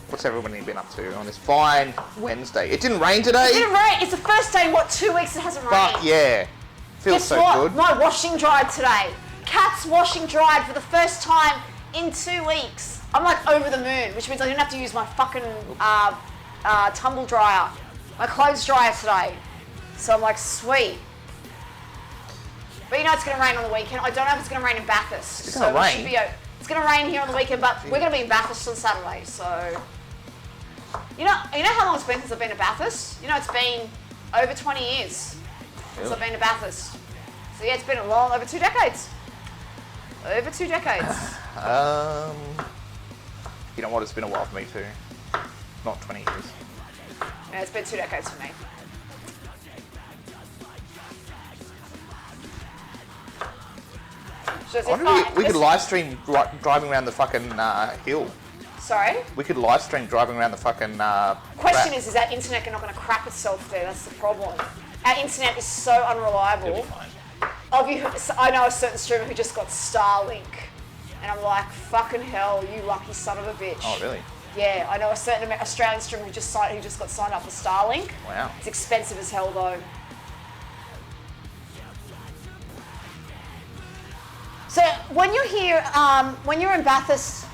What's everybody been up to on this fine Wednesday? It didn't rain today? It didn't rain. It's the first day in, 2 weeks it hasn't rained. Fuck yeah. Feels Guess so what? good. My washing dried today. Cat's washing dried for the first time in 2 weeks. I'm like over the moon, which means I didn't have to use my fucking tumble dryer. My clothes dryer today. So I'm like, sweet. But you know it's going to rain on the weekend. I don't know if it's going to rain in Bathurst. It's going to rain? It's going to rain here on the weekend, but we're going to be in Bathurst on Saturday, so... You know how long it's been since I've been to Bathurst? You know, it's been over 20 years since I've been to Bathurst. So yeah, it's been over 2 decades. Over 2 decades. You know what? It's been a while for me too. Not 20 years. Yeah, it's been 2 decades for me. So I wonder if we could live stream driving around the fucking hill. Sorry? We could live stream driving around the fucking... Question is our internet not going to crap itself there? That's the problem. Our internet is so unreliable. It'll be fine. I know a certain streamer who just got Starlink. And I'm like, fucking hell, you lucky son of a bitch. Oh, really? Yeah, I know a certain Australian streamer who just got signed up for Starlink. Wow. It's expensive as hell though. So when you're here, when you're in Bathurst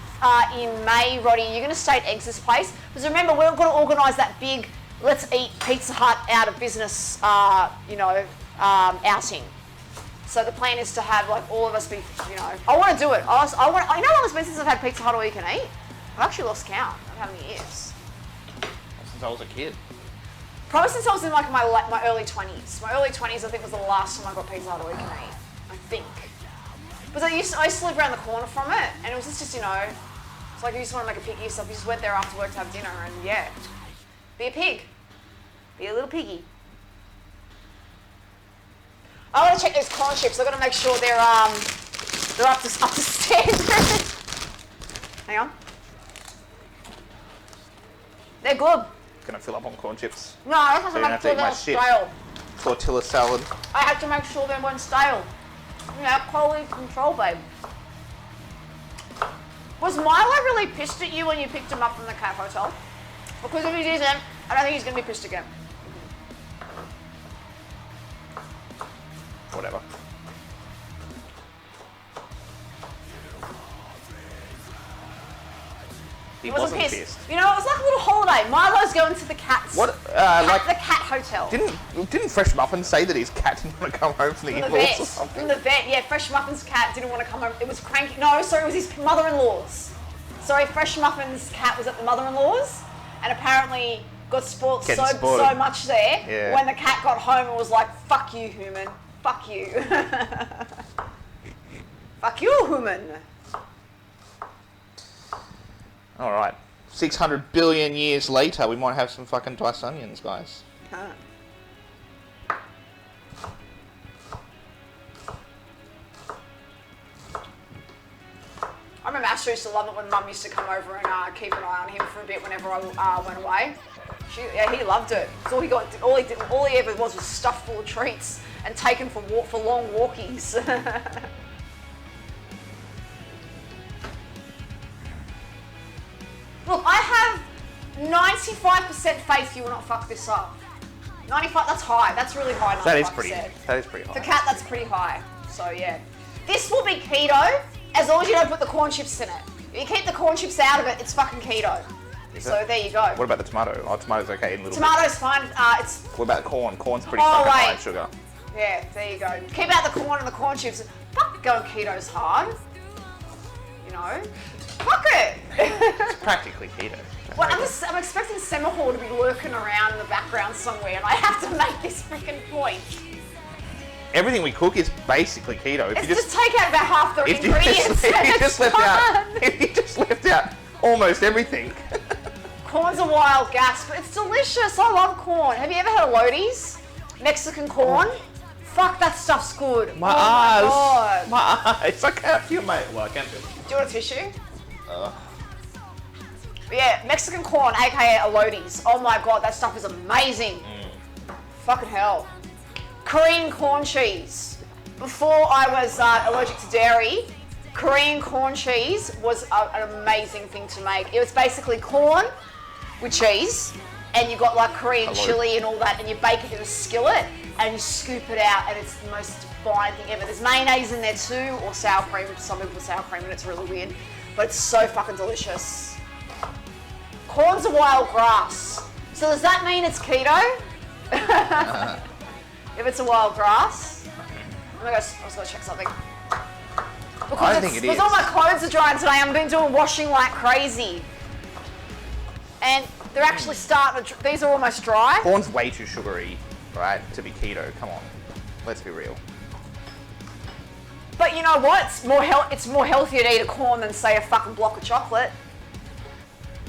in May, Roddy, you're going to stay at Eggs' place. Because remember, we're going to organise that big let's eat Pizza Hut out of business, outing. So the plan is to have like all of us be, I want to do it. You know how long it's been since I've had Pizza Hut all you can eat? I've actually lost count of how many years. Since I was a kid. Probably since I was in like my early 20s. My early 20s I think was the last time I got Pizza Hut all you can eat. I think. But I used to live around the corner from it, and it was just it's like you just want to make a pig of yourself. You just went there after work to have dinner, and yeah, be a pig, be a little piggy. I want to check those corn chips. I've got to make sure they're up to standard. Hang on, they're good. Gonna fill up on corn chips. No, I have to make sure they're stale. Tortilla salad. I have to make sure they weren't stale. Quality control, babe. Was Milo really pissed at you when you picked him up from the cat hotel? Because if he isn't, I don't think he's going to be pissed again. Whatever. He wasn't pissed. It was like a little holiday. Milo's going to the cat's. What? The cat hotel. Didn't Fresh Muffin say that his cat didn't want to come home from the in-laws or something? From the vet, yeah. Fresh Muffin's cat didn't want to come home. It was cranky. No, sorry, it was his mother-in-law's. Sorry, Fresh Muffin's cat was at the mother-in-law's, and apparently got spoiled so much there. Yeah. When the cat got home, and was like, "Fuck you, human. Fuck you. Fuck you, human." All right. 600 billion years later, we might have some fucking diced onions, guys. Huh. I remember Asher used to love it when Mum used to come over and keep an eye on him for a bit whenever I went away. He loved it. All he ever was stuffed full of treats and taken for long walkies. Look, I have 95% faith you will not fuck this up. 95, that's high. That's really high, 95%. That is pretty high. For cat, that's pretty high. So, yeah. This will be keto, as long as you don't put the corn chips in it. If you keep the corn chips out of it, it's fucking keto. So, there you go. What about the tomato? Oh, tomato's okay in little Tomato's fine. What about corn? Corn's pretty fucking high in sugar. Yeah, there you go. Keep out the corn and the corn chips. Fuck going keto's hard. Fuck it. It's practically keto. Well, I'm expecting Semahor to be lurking around in the background somewhere, and I have to make this freaking point. Everything we cook is basically keto. If you just take out about half the ingredients, if you just left out almost everything. Corn's a wild gas, but it's delicious. I love corn. Have you ever had a Lodi's? Mexican corn? Fuck, that stuff's good. My eyes. My eyes. I can't feel my... Well, I can feel. Do you want a tissue? Yeah, Mexican corn, aka a Lodi's. Oh my god, that stuff is amazing. Fucking hell. Korean corn cheese. Before I was allergic to dairy, Korean corn cheese was an amazing thing to make. It was basically corn with cheese, and you got like Korean chili and all that, and you bake it in a skillet, and you scoop it out, and it's the most divine thing ever. There's mayonnaise in there too, or sour cream. Some people put sour cream in it, it's really weird, but it's so fucking delicious. Corn's a wild grass. So does that mean it's keto? If it's a wild grass? I was gonna check something. I think it is. Because all my clothes are drying today, I've been doing washing like crazy. And they're actually starting to, these are almost dry. Corn's way too sugary, right, to be keto. Come on, let's be real. But you know what? It's more healthier to eat a corn than say a fucking block of chocolate.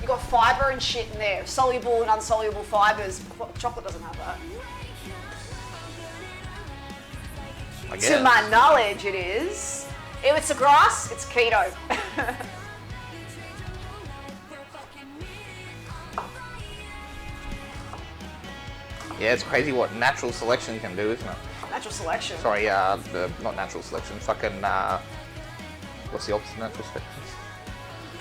You got fibre and shit in there, soluble and unsoluble fibres. Chocolate doesn't have that. I guess. To my knowledge, it is. If it's a grass, it's keto. Yeah, it's crazy what natural selection can do, isn't it? Natural selection. Sorry, not natural selection. Fucking, what's the opposite of natural selection?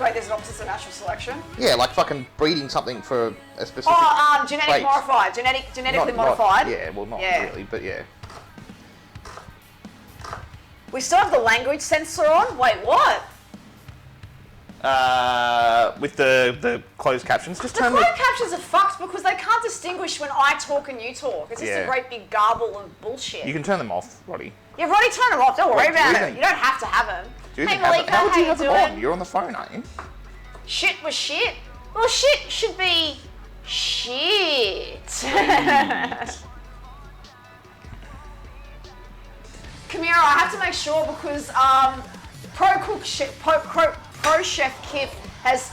Wait, there's an opposite to natural selection? Yeah, like fucking breeding something for a specific. Oh, genetic trait. modified. Genetically modified. Yeah, well, not really, but yeah. We still have the language sensor on? Wait, what? With the closed captions, just The turn closed captions are fucked because they can't distinguish when I talk and you talk. It's just a Yeah. great big garble of bullshit. You can turn them off, Roddy. You've already turned them off. Don't worry Wait, do about you it. think- You don't have to have them. Do you Hey even have Malika, them? How would you you have them doing? on? You're on the phone, aren't you? Shit was shit. Well, shit should be shit. Kamira, I have to make sure because Pro Chef Kip has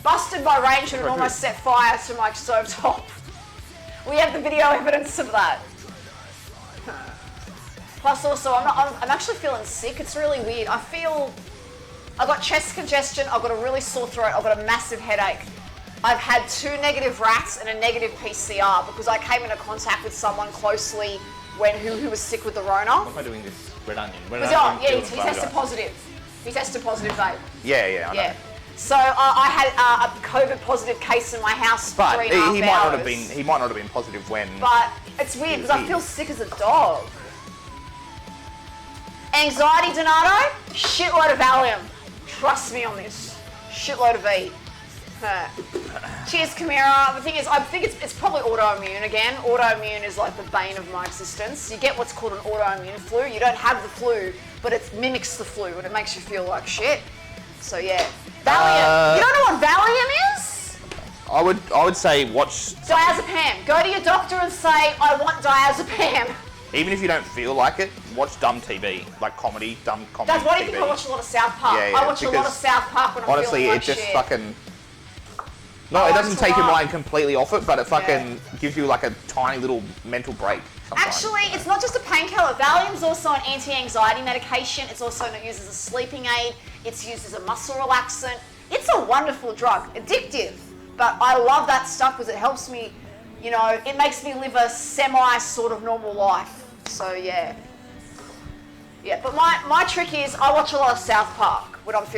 busted my range and almost set fire to my stovetop. We have the video evidence of that. Plus, also, I'm actually feeling sick. It's really weird. I've got chest congestion. I've got a really sore throat. I've got a massive headache. I've had 2 negative RATs and a negative PCR because I came into contact with someone closely who was sick with the Rona. What am I doing this? Red onion. Yeah, he tested positive. He tested positive, babe. Yeah, I know. Yeah. So I had a COVID positive case in my house for But 3.5 he hours. he might not have been positive when. But it's weird because I feel sick as a dog. Anxiety, Donato? Shitload of Valium. Trust me on this. Shitload of E. Cheers, Kamira. The thing is, I think it's probably autoimmune again. Autoimmune is like the bane of my existence. You get what's called an autoimmune flu. You don't have the flu, but it mimics the flu and it makes you feel like shit. So yeah. Valium. You don't know what Valium is? I would say watch. Diazepam. Go to your doctor and say, I want diazepam. Even if you don't feel like it, watch dumb TV, like dumb comedy. That's why do you TV. think I watch a lot of South Park? Yeah, I watch a lot of because South Park when I'm honestly, feeling like it just shit. fucking. No, Oh, it doesn't it's take your rough. mind completely off it, but it fucking gives you like a tiny little mental break. Sometimes. Actually, it's not just a painkiller. Valium's also an anti-anxiety medication. It's also used as a sleeping aid. It's used as a muscle relaxant. It's a wonderful drug. Addictive. But I love that stuff because it helps me, it makes me live a semi sort of normal life. So yeah. Yeah, but my trick is I watch a lot of South Park when I'm feeling